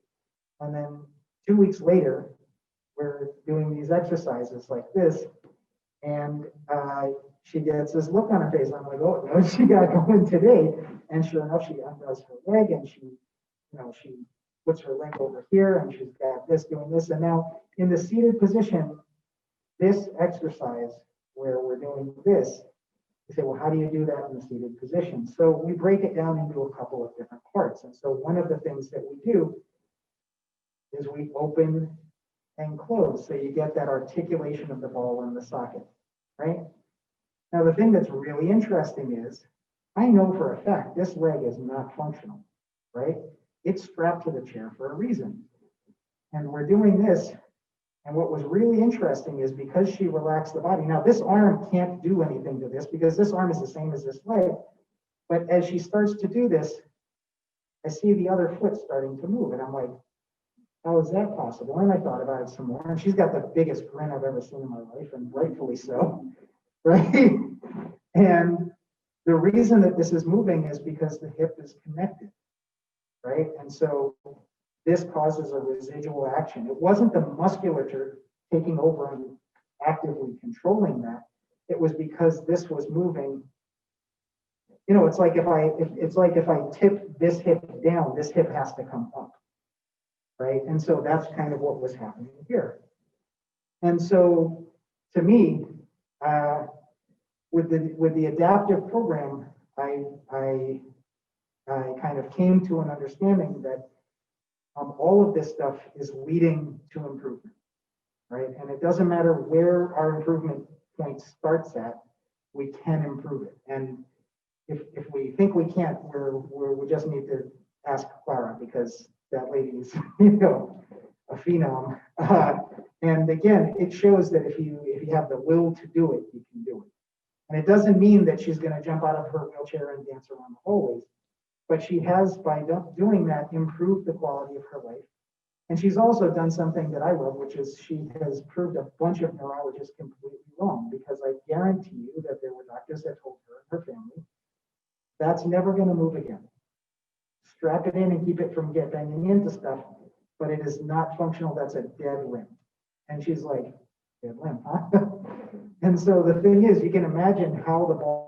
And then 2 weeks later, we're doing these exercises like this. And she gets this look on her face. I'm like, oh, no, she got going today. And sure enough, she undoes her leg and she puts her leg over here and she's got this doing this. And now in the seated position, this exercise where we're doing this, you say, well, how do you do that in the seated position? So we break it down into a couple of different parts. And so one of the things that we do is we open and close. So you get that articulation of the ball in the socket, right? Now, the thing that's really interesting is I know for a fact this leg is not functional, right? It's strapped to the chair for a reason. And we're doing this. And what was really interesting is because she relaxed the body. Now, this arm can't do anything to this because this arm is the same as this leg. But as she starts to do this, I see the other foot starting to move. And I'm like, how is that possible? And I thought about it some more. And she's got the biggest grin I've ever seen in my life, and rightfully so, right? And the reason that this is moving is because the hip is connected, right? And so this causes a residual action. It wasn't the musculature taking over and actively controlling that. It was because this was moving. It's like if I tip this hip down, this hip has to come up, right? And so that's kind of what was happening here. And so to me, with the adaptive program, I kind of came to an understanding that all of this stuff is leading to improvement, right? And it doesn't matter where our improvement point starts at, we can improve it. And if we think we can't, we just need to ask Clara, because that lady is, a phenom. And again, it shows that if you have the will to do it, you can do it. And it doesn't mean that she's going to jump out of her wheelchair and dance around the hallways. But she has, by doing that, improved the quality of her life. And she's also done something that I love, which is she has proved a bunch of neurologists completely wrong, because I guarantee you that there were doctors that told her and her family, that's never going to move again. Strap it in and keep it from banging into stuff, but it is not functional. That's a dead limb. And she's like, dead limb, huh? And so the thing is, you can imagine how the ball.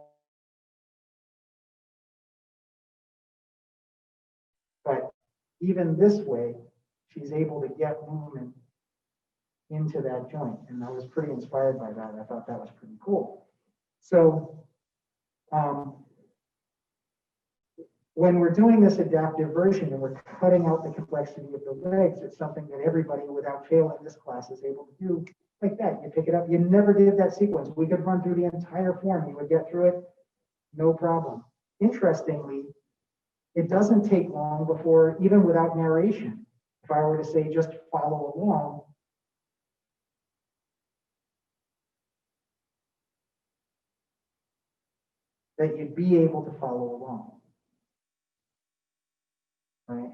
But even this way, she's able to get movement into that joint. And I was pretty inspired by that. I thought that was pretty cool. So when we're doing this adaptive version and we're cutting out the complexity of the legs, it's something that everybody without fail in this class is able to do like that. You pick it up. You never did that sequence. We could run through the entire form. You would get through it, no problem. Interestingly, it doesn't take long before, even without narration, if I were to say just follow along, that you'd be able to follow along, right?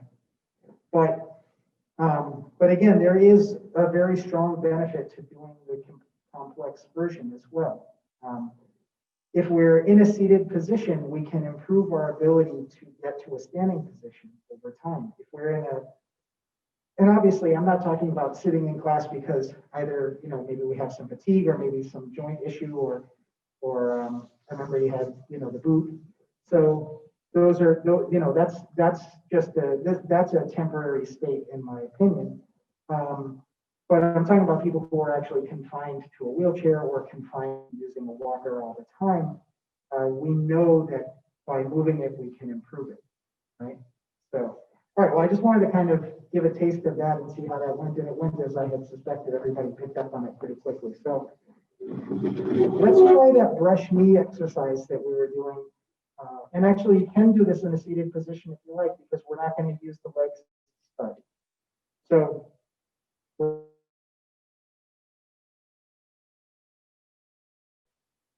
But again, there is a very strong benefit to doing the complex version as well. If we're in a seated position, we can improve our ability to get to a standing position over time. If we're in and obviously I'm not talking about sitting in class because either, maybe we have some fatigue or maybe some joint issue or I remember you had, the boot. So those are, that's just that's a temporary state in my opinion. But I'm talking about people who are actually confined to a wheelchair or confined using a walker all the time. We know that by moving it, we can improve it, right? So, all right, well, I just wanted to kind of give a taste of that and see how that went. And it went as I had suspected. Everybody picked up on it pretty quickly. So Let's try that brush knee exercise that we were doing. And actually, you can do this in a seated position if you like, because we're not going to use the legs to start. So we're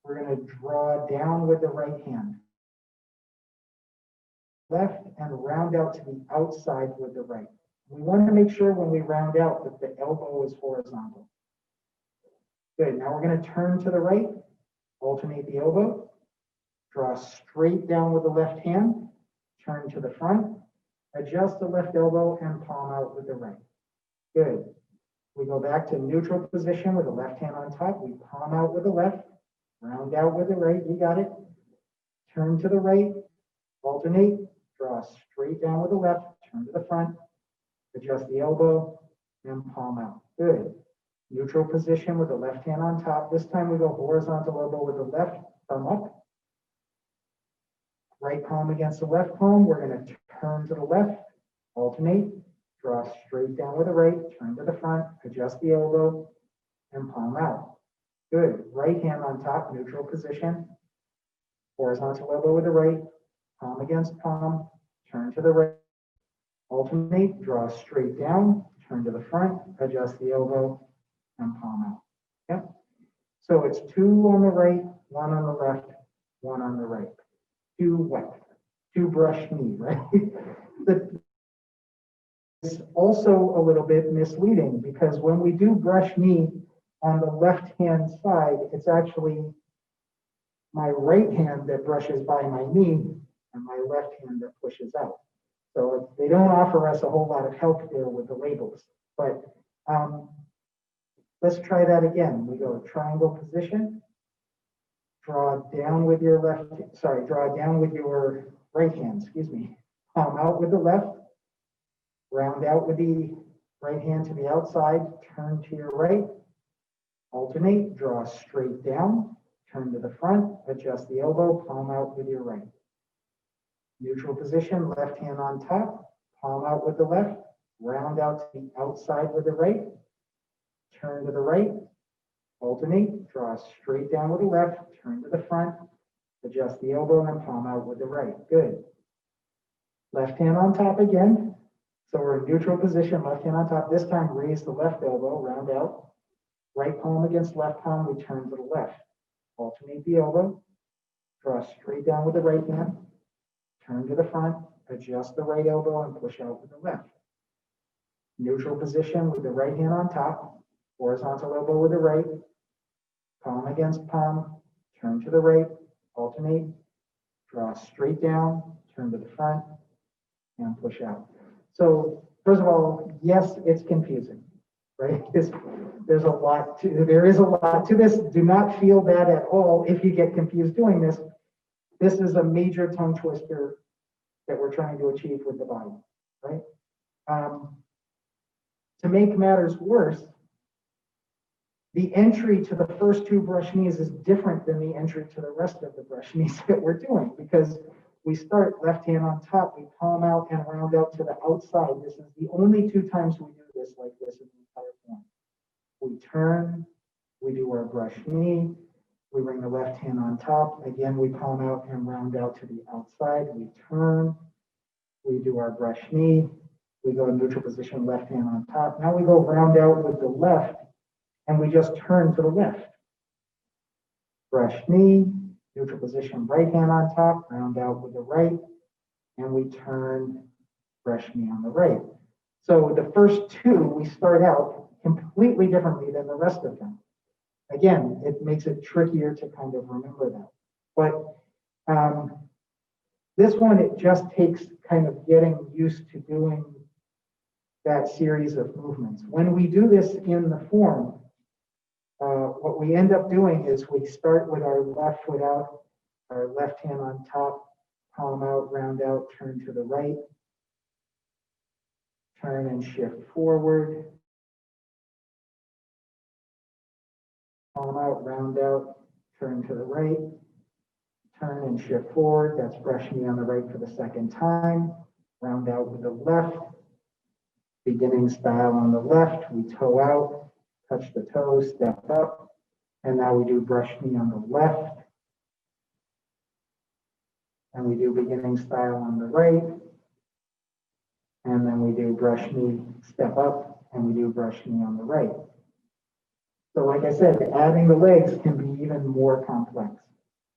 going to draw down with the right hand. Left and round out to the outside with the right. We want to make sure when we round out that the elbow is horizontal. Good. Now we're going to turn to the right, alternate the elbow, draw straight down with the left hand, turn to the front, adjust the left elbow and palm out with the right. Good. We go back to neutral position with the left hand on top. We palm out with the left, round out with the right. You got it. Turn to the right, alternate, draw straight down with the left, turn to the front, adjust the elbow, and palm out. Good. Neutral position with the left hand on top. This time we go horizontal elbow with the left thumb up. Right palm against the left palm. We're going to turn to the left, alternate, draw straight down with the right, turn to the front, adjust the elbow, and palm out. Good. Right hand on top, neutral position. Horizontal elbow with the right, palm against palm, turn to the right, alternate, draw straight down, turn to the front, adjust the elbow, and palm out. Yep. So it's 2 on the right, 1 on the left, 1 on the right. 2 what? 2 brush knee, right? It's also a little bit misleading because when we do brush knee on the left hand side, it's actually my right hand that brushes by my knee and my left hand that pushes out. So they don't offer us a whole lot of help there with the labels. But let's try that again. We go triangle position, draw down with your draw down with your right hand, palm out with the left, round out with the right hand to the outside, turn to your right, alternate, draw straight down, turn to the front, adjust the elbow, palm out with your right. Neutral position, left hand on top, palm out with the left, round out to the outside with the right, turn to the right, alternate, draw straight down with the left, turn to the front, adjust the elbow and palm out with the right. Good. Left hand on top again. So we're in neutral position, left hand on top. This time raise the left elbow, round out. Right palm against left palm, we turn to the left. Alternate the elbow, draw straight down with the right hand, turn to the front, adjust the right elbow and push out with the left. Neutral position with the right hand on top, horizontal elbow with the right, palm against palm, turn to the right, alternate, draw straight down, turn to the front, and push out. So first of all, yes, it's confusing, right? There is a lot to this. Do not feel bad at all if you get confused doing this. This is a major tongue twister that we're trying to achieve with the body, right? To make matters worse, the entry to the first 2 brush knees is different than the entry to the rest of the brush knees that we're doing because we start left hand on top, we palm out and round out to the outside. This is the only 2 times we do this like this in the entire form. We turn, we do our brush knee, we bring the left hand on top. Again, we palm out and round out to the outside. We turn, we do our brush knee, we go in neutral position, left hand on top. Now we go round out with the left and we just turn to the left. Brush knee, neutral position, right hand on top, round out with the right, and we turn, brush knee on the right. So the first 2, we start out completely differently than the rest of them. Again, it makes it trickier to kind of remember that. But this one, it just takes kind of getting used to doing that series of movements. When we do this in the form, what we end up doing is we start with our left foot out, our left hand on top, palm out, round out, turn to the right, turn and shift forward, palm out, round out, turn to the right, turn and shift forward. That's brush knee on the right for the second time, round out with the left, beginning style on the left, we toe out, touch the toe, step up, And now we do brush knee on the left. And we do beginning style on the right. And then we do brush knee, step up, and we do brush knee on the right. So like I said, adding the legs can be even more complex,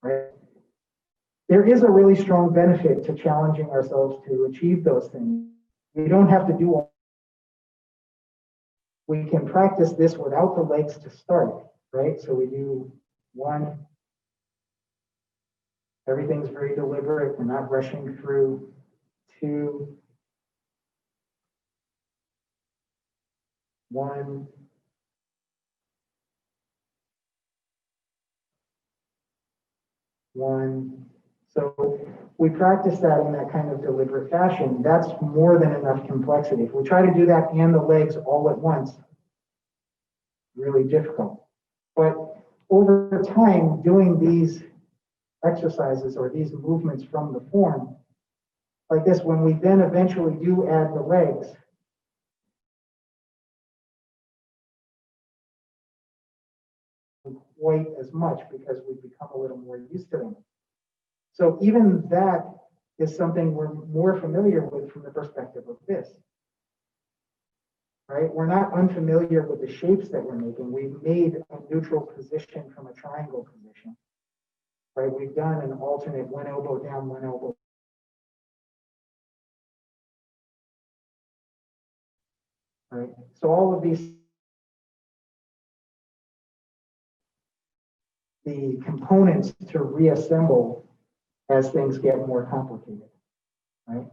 right? There is a really strong benefit to challenging ourselves to achieve those things. We don't have to do all. We can practice this without the legs to start, right? So we do one. Everything's very deliberate. We're not rushing through. Two. One. One. So we practice that in that kind of deliberate fashion. That's more than enough complexity. If we try to do that and the legs all at once, really difficult. But over time, doing these exercises or these movements from the form, like this, when we then eventually do add the legs, quite as much because we've become a little more used to them. So even that is something we're more familiar with from the perspective of this, right? We're not unfamiliar with the shapes that we're making. We've made a neutral position from a triangle position, right? We've done an alternate one elbow down, one elbow. Right? So all of these, the components to reassemble as things get more complicated, right?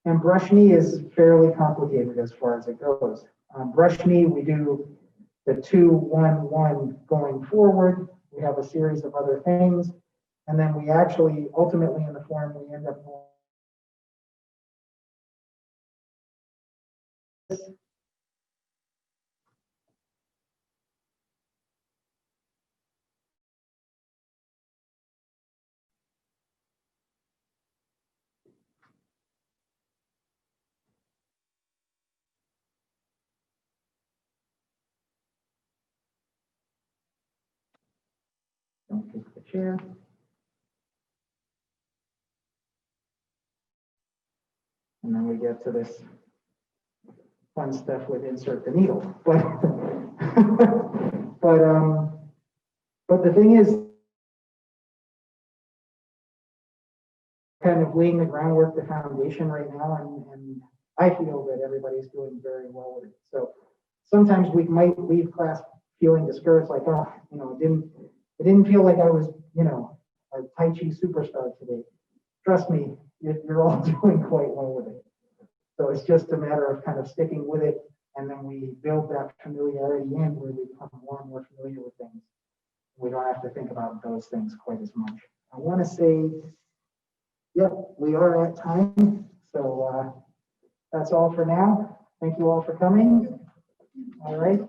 And brush knee is fairly complicated as far as it goes. Brush knee, we do the 2-1-1 going forward. We have a series of other things. And then we actually, ultimately in the form, we end up going this. Don't kick the chair. And then we get to this fun stuff with insert the needle. But the thing is, kind of laying the groundwork, the foundation right now, and I feel that everybody's doing very well with it. So sometimes we might leave class feeling discouraged, like, oh, you know, it didn't feel like I was, you know, a Tai Chi superstar today. Trust me, you're all doing quite well with it. So it's just a matter of kind of sticking with it, and then we build that familiarity in where we become more and more familiar with things. We don't have to think about those things quite as much. I want to say, yep, we are at time. So that's all for now. Thank you all for coming. All right.